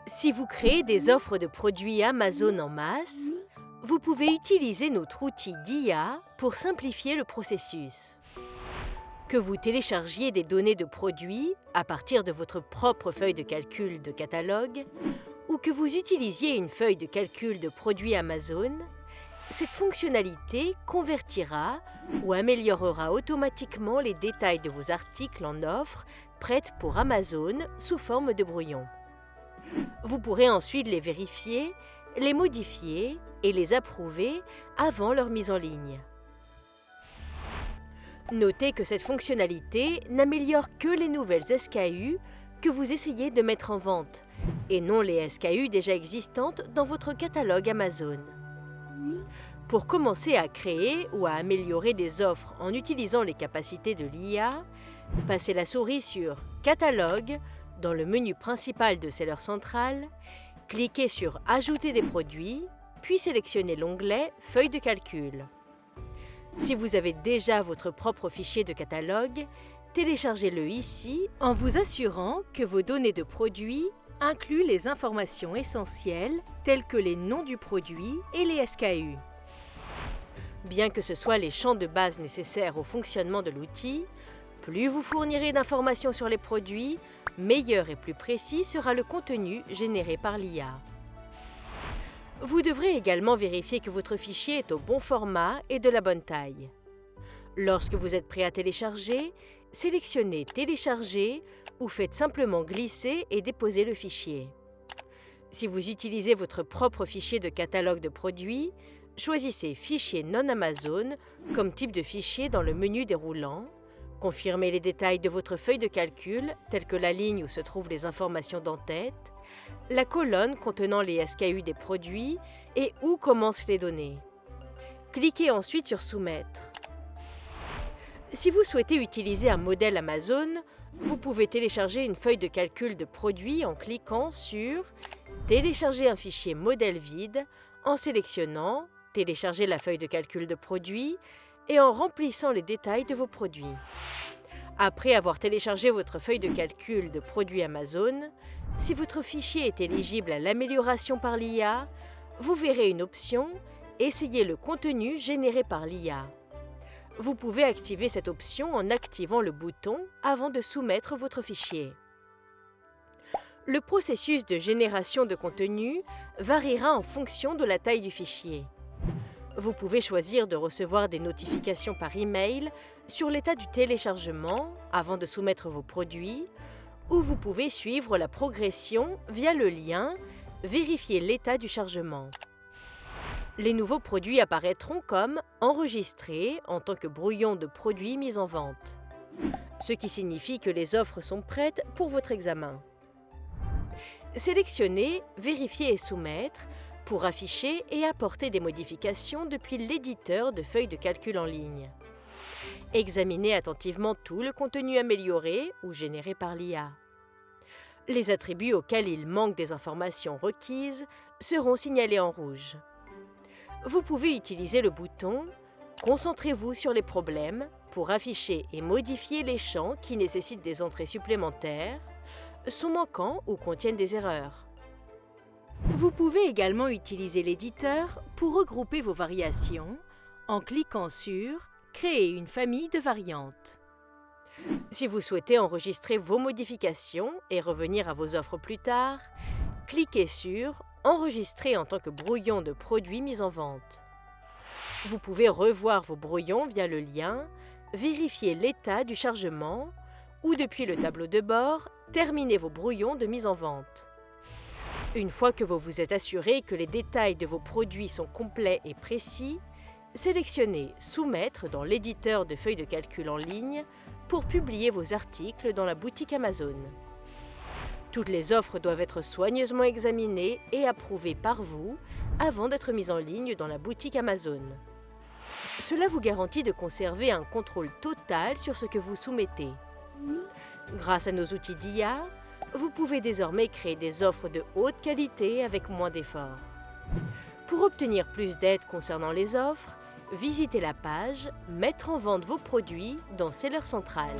Si vous créez des offres de produits Amazon en masse, vous pouvez utiliser notre outil d'IA pour simplifier le processus. Que vous téléchargiez des données de produits à partir de votre propre feuille de calcul de catalogue ou que vous utilisiez une feuille de calcul de produits Amazon, cette fonctionnalité convertira ou améliorera automatiquement les détails de vos articles en offre prêtes pour Amazon sous forme de brouillon. Vous pourrez ensuite les vérifier, les modifier et les approuver avant leur mise en ligne. Notez que cette fonctionnalité n'améliore que les nouvelles SKU que vous essayez de mettre en vente et non les SKU déjà existantes dans votre catalogue Amazon. Pour commencer à créer ou à améliorer des offres en utilisant les capacités de l'IA, passez la souris sur « Catalogue » dans le menu principal de Seller Central, cliquez sur « Ajouter des produits », puis sélectionnez l'onglet « Feuille de calcul ». Si vous avez déjà votre propre fichier de catalogue, téléchargez-le ici en vous assurant que vos données de produits incluent les informations essentielles telles que les noms du produit et les SKU. Bien que ce soient les champs de base nécessaires au fonctionnement de l'outil, plus vous fournirez d'informations sur les produits, meilleur et plus précis sera le contenu généré par l'IA. Vous devrez également vérifier que votre fichier est au bon format et de la bonne taille. Lorsque vous êtes prêt à télécharger, sélectionnez « Télécharger » ou faites simplement glisser et déposer le fichier. Si vous utilisez votre propre fichier de catalogue de produits, choisissez « Fichier non Amazon » comme type de fichier dans le menu déroulant. Confirmez les détails de votre feuille de calcul, tels que la ligne où se trouvent les informations d'en-tête, la colonne contenant les SKU des produits et où commencent les données. Cliquez ensuite sur « Soumettre ». Si vous souhaitez utiliser un modèle Amazon, vous pouvez télécharger une feuille de calcul de produits en cliquant sur « Télécharger un fichier modèle vide » en sélectionnant « Télécharger la feuille de calcul de produits » et en remplissant les détails de vos produits. Après avoir téléchargé votre feuille de calcul de produits Amazon, si votre fichier est éligible à l'amélioration par l'IA, vous verrez une option « Essayer le contenu généré par l'IA ». Vous pouvez activer cette option en activant le bouton avant de soumettre votre fichier. Le processus de génération de contenu variera en fonction de la taille du fichier. Vous pouvez choisir de recevoir des notifications par email sur l'état du téléchargement avant de soumettre vos produits, ou vous pouvez suivre la progression via le lien « Vérifier l'état du chargement ». Les nouveaux produits apparaîtront comme « enregistrés » en tant que brouillon de produits mis en vente, ce qui signifie que les offres sont prêtes pour votre examen. Sélectionnez « Vérifier et soumettre » pour afficher et apporter des modifications depuis l'éditeur de feuilles de calcul en ligne. Examinez attentivement tout le contenu amélioré ou généré par l'IA. Les attributs auxquels il manque des informations requises seront signalés en rouge. Vous pouvez utiliser le bouton « Concentrez-vous sur les problèmes » pour afficher et modifier les champs qui nécessitent des entrées supplémentaires, sont manquants ou contiennent des erreurs. Vous pouvez également utiliser l'éditeur pour regrouper vos variations en cliquant sur « Créer une famille de variantes ». Si vous souhaitez enregistrer vos modifications et revenir à vos offres plus tard, cliquez sur « Enregistrer en tant que brouillon de produits mis en vente ». Vous pouvez revoir vos brouillons via le lien « Vérifier l'état du chargement » ou depuis le tableau de bord, terminer vos brouillons de mise en vente. Une fois que vous vous êtes assuré que les détails de vos produits sont complets et précis, sélectionnez « Soumettre » dans l'éditeur de feuilles de calcul en ligne pour publier vos articles dans la boutique Amazon. Toutes les offres doivent être soigneusement examinées et approuvées par vous avant d'être mises en ligne dans la boutique Amazon. Cela vous garantit de conserver un contrôle total sur ce que vous soumettez. Grâce à nos outils d'IA, vous pouvez désormais créer des offres de haute qualité avec moins d'efforts. Pour obtenir plus d'aide concernant les offres, visitez la page « Mettre en vente vos produits » dans Seller Central.